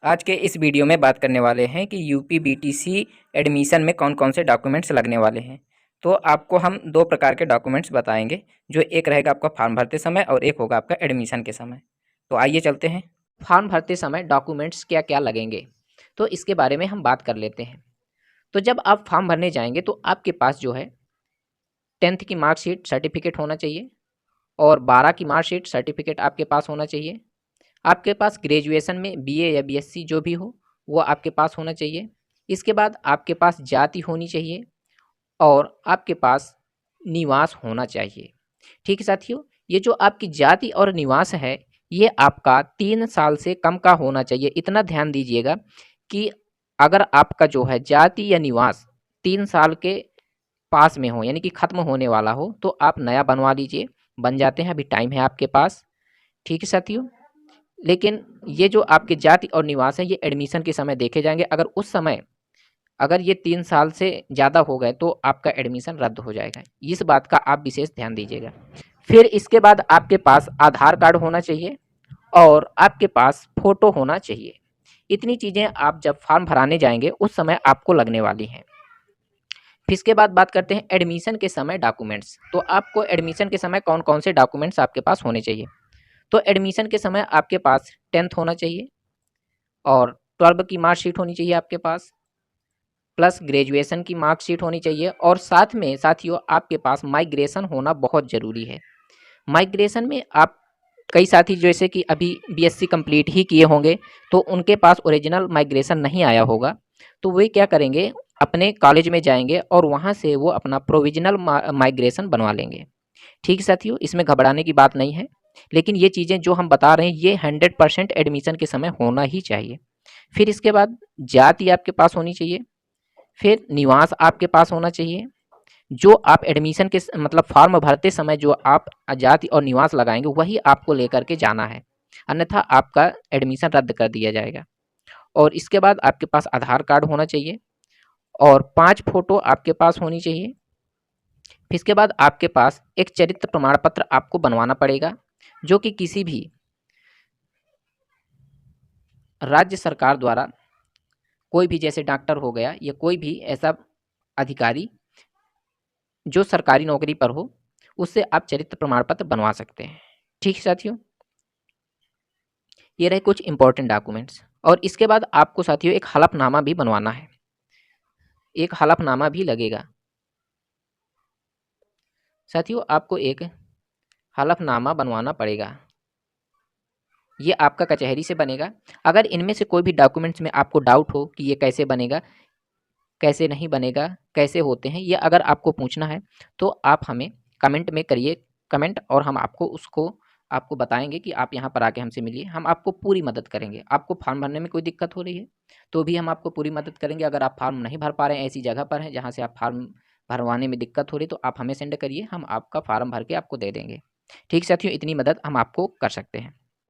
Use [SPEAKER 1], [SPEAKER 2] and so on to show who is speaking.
[SPEAKER 1] आज के इस वीडियो में बात करने वाले हैं कि यूपी बीटीसी एडमिशन में कौन कौन से डॉक्यूमेंट्स लगने वाले हैं। तो आपको हम दो प्रकार के डॉक्यूमेंट्स बताएंगे, जो एक रहेगा आपका फॉर्म भरते समय और एक होगा आपका एडमिशन के समय। तो आइए चलते हैं।
[SPEAKER 2] फॉर्म भरते समय डॉक्यूमेंट्स क्या क्या लगेंगे, तो इसके बारे में हम बात कर लेते हैं। तो जब आप फॉर्म भरने जाएंगे तो आपके पास जो है 10th की मार्कशीट सर्टिफिकेट होना चाहिए और 12 की मार्कशीट सर्टिफिकेट आपके पास होना चाहिए। आपके पास ग्रेजुएशन में बीए या बीएससी जो भी हो वो आपके पास होना चाहिए। इसके बाद आपके पास जाति होनी चाहिए और आपके पास निवास होना चाहिए। ठीक है साथियों, ये जो आपकी जाति और निवास है ये आपका 3 साल से कम का होना चाहिए। इतना ध्यान दीजिएगा कि अगर आपका जो है जाति या निवास 3 साल के पास में हो, यानी कि ख़त्म होने वाला हो, तो आप नया बनवा लीजिए। बन जाते हैं, अभी टाइम है आपके पास। ठीक है साथियों, लेकिन ये जो आपके जाति और निवास है ये एडमिशन के समय देखे जाएंगे। अगर उस समय अगर ये 3 साल से ज़्यादा हो गए तो आपका एडमिशन रद्द हो जाएगा। इस बात का आप विशेष ध्यान दीजिएगा। फिर इसके बाद आपके पास आधार कार्ड होना चाहिए और आपके पास फ़ोटो होना चाहिए। इतनी चीज़ें आप जब फॉर्म भराने जाएंगे उस समय आपको लगने वाली हैं। फिर इसके बाद बात करते हैं एडमिशन के समय डॉक्यूमेंट्स। तो आपको एडमिशन के समय कौन कौन से डॉक्यूमेंट्स आपके पास होने चाहिए। तो एडमिशन के समय आपके पास 10th होना चाहिए और 12 की मार्कशीट होनी चाहिए आपके पास, प्लस ग्रेजुएशन की मार्कशीट होनी चाहिए। और साथ में साथियों आपके पास माइग्रेशन होना बहुत ज़रूरी है। माइग्रेशन में आप कई साथी जैसे कि अभी बीएससी कंप्लीट ही किए होंगे तो उनके पास ओरिजिनल माइग्रेशन नहीं आया होगा, तो वे क्या करेंगे, अपने कॉलेज में जाएंगे और वहाँ से वो अपना प्रोविजनल माइग्रेशन बनवा लेंगे। ठीक है साथियों, इसमें घबराने की बात नहीं है, लेकिन ये चीज़ें जो हम बता रहे हैं ये 100% एडमिशन के समय होना ही चाहिए। फिर इसके बाद जाति आपके पास होनी चाहिए, फिर निवास आपके पास होना चाहिए। जो आप एडमिशन के मतलब फॉर्म भरते समय जो आप जाति और निवास लगाएंगे वही आपको लेकर के जाना है, अन्यथा आपका एडमिशन रद्द कर दिया जाएगा। और इसके बाद आपके पास आधार कार्ड होना चाहिए और 5 फोटो आपके पास होनी चाहिए। फिर इसके बाद आपके पास एक चरित्र प्रमाण पत्र आपको बनवाना पड़ेगा, जो कि किसी भी राज्य सरकार द्वारा, कोई भी जैसे डॉक्टर हो गया या कोई भी ऐसा अधिकारी जो सरकारी नौकरी पर हो, उससे आप चरित्र प्रमाण पत्र बनवा सकते हैं। ठीक है साथियों, ये रहे कुछ इंपॉर्टेंट डॉक्यूमेंट्स। और इसके बाद आपको साथियों एक हलफनामा भी बनवाना है, एक हलफनामा भी लगेगा। साथियों आपको एक हलफनामा बनवाना पड़ेगा, ये आपका कचहरी से बनेगा। अगर इनमें से कोई भी डॉक्यूमेंट्स में आपको डाउट हो कि ये कैसे बनेगा, कैसे नहीं बनेगा, कैसे होते हैं, ये अगर आपको पूछना है तो आप हमें कमेंट में करिए कमेंट, और हम आपको उसको आपको बताएंगे कि आप यहाँ पर आके हमसे मिलिए, हम आपको पूरी मदद करेंगे। आपको फॉर्म भरने में कोई दिक्कत हो रही है तो भी हम आपको पूरी मदद करेंगे। अगर आप फॉर्म नहीं भर पा रहे हैं, ऐसी जगह पर हैं जहाँ से आप फॉर्म भरवाने में दिक्कत हो रही है, तो आप हमें सेंड करिए, हम आपका फॉर्म भर के आपको दे देंगे। ठीक साथियों, इतनी मदद हम आपको कर सकते हैं।